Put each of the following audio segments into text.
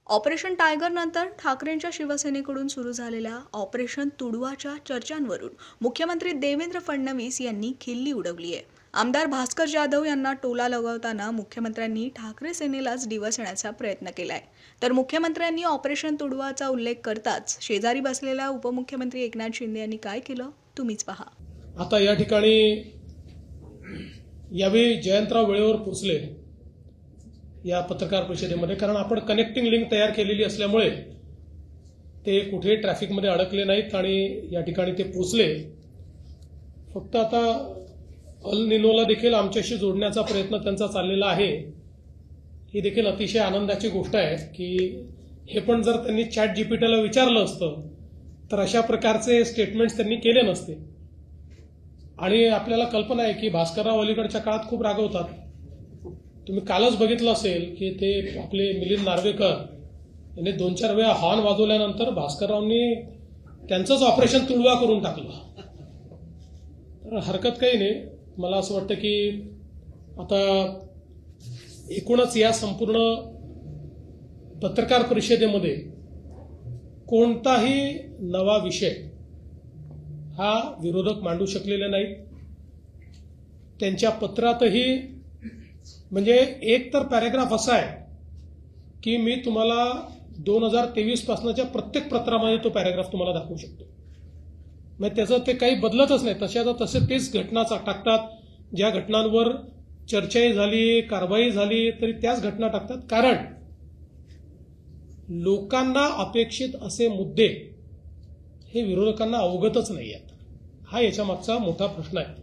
Operation tiger नंतर ठाकरेंच्या शिवसेनेकडून सुरू झालेल्या ऑपरेशन तुडवाच्या चर्चांवरून मुख्यमंत्री देवेंद्र फडणवीस यांनी खिल्ली उडवली आहे. आमदार भास्कर जाधव यांना टोला लगवताना मुख्यमंत्र्यांनी ठाकरे सेनेलाच डिवचण्याचा प्रयत्न केलाय. तर मुख्यमंत्र्यांनी ऑपरेशन तुडवाचा उल्लेख करताच शेजारी बसलेल्या उपमुख्यमंत्री एकनाथ शिंदे यांनी काय केलं तुम्हीच पहा. आता या ठिकाणी यावेळी जयंतराव वेळेवर पोहोचले या पत्रकार परिषदेमध्ये, कारण आपण कनेक्टिंग लिंक तयार केलेली असल्यामुळे ते कुठेही ट्रॅफिकमध्ये अडकले नाहीत आणि या ठिकाणी ते पोहोचले. फक्त आता अल निनोला देखील आमच्याशी जोडण्याचा प्रयत्न त्यांचा चाललेला आहे. ही देखील अतिशय आनंदाची गोष्ट आहे की हे पण जर त्यांनी चॅट जीपीटीला विचारलं असतं तर अशा प्रकारचे स्टेटमेंट्स त्यांनी केले नसते. आणि आपल्याला कल्पना आहे की भास्करराव अलीकडच्या काळात खूप रागवतात. तुम्ही कालच बघितलं असेल की ते आपले मिलिंद नार्वेकर यांनी 2-4 वेळा हॉर्न वाजवल्यानंतर भास्कररावनी त्यांचंच ऑपरेशन तुडवा करून टाकलं. तर हरकत काही नाही. मला असं वाटतं की आता एकूणच या संपूर्ण पत्रकार परिषदेमध्ये कोणताही नवा विषय हा विरोधक मांडू शकलेले नाहीत. त्यांच्या पत्रातही म्हणजे एक तर पॅरेग्राफ असा आहे की मी तुम्हाला 2023 पासूनच्या प्रत्येक पत्रामध्ये तो पॅरेग्राफ तुम्हाला दाखवू शकतो. म्हणजे त्याचं ते काही बदलतच नाही. तशाचा तसे तेच घटना टाकतात. ज्या घटनांवर चर्चाही झाली, कारवाई झाली तरी त्याच घटना टाकतात. कारण लोकांना अपेक्षित असे मुद्दे हे विरोधकांना अवगतच नाही आहेत. हा याच्या मागचा मोठा प्रश्न आहे.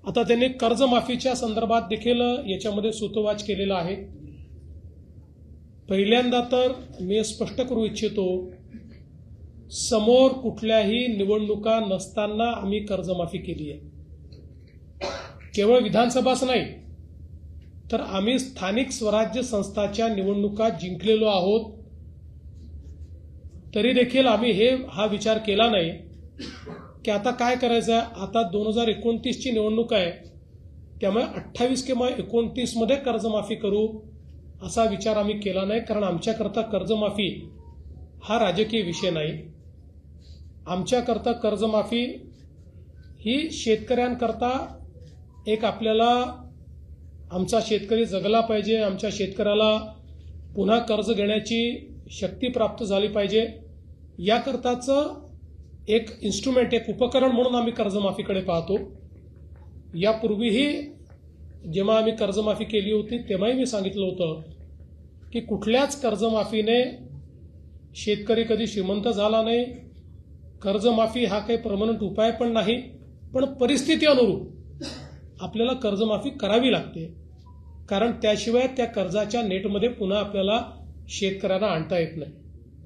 आता त्यांनी कर्जमाफीच्या संदर्भात देखील याच्यामध्ये सूतोवाच केलेला आहे. पहिल्यांदा तर मी स्पष्ट करू इच्छितो, समोर कुठल्याही निवडणुका नसताना आम्ही कर्जमाफी केली आहे. केवळ विधानसभाच नाही तर आम्ही स्थानिक स्वराज्य संस्थाच्या निवडणुका जिंकलेलो आहोत. तरी देखील आम्ही हा विचार केला नाही की आता काय करायचं आहे. आता 2029ची निवडणूक आहे, त्यामुळे 28 किंवा 29 मध्ये कर्जमाफी करू असा विचार आम्ही केला नाही. कारण आमच्याकरता कर्जमाफी हा राजकीय विषय नाही. आमच्याकरता कर्जमाफी ही शेतकऱ्यांकरता एक आपल्याला आमचा शेतकरी जगला पाहिजे, आमच्या शेतकऱ्याला पुन्हा कर्ज घेण्याची शक्ती प्राप्त झाली पाहिजे, याकरताचं एक इन्स्ट्रुमेंट, एक उपकरण म्हणून आम्ही कर्जमाफीकडे पाहतो. यापूर्वीही जेव्हा आम्ही कर्जमाफी केली होती तेव्हाही मी सांगितलं होतं की कुठल्याच कर्जमाफीने शेतकरी कधी श्रीमंत झाला नाही. कर्जमाफी हा काही परमनंट उपाय पण नाही. पण परिस्थिती अनुरूप आपल्याला कर्जमाफी करावी लागते, कारण त्याशिवाय त्या कर्जाच्या नेटमध्ये पुन्हा आपल्याला शेतकऱ्यांना आणता येत नाही.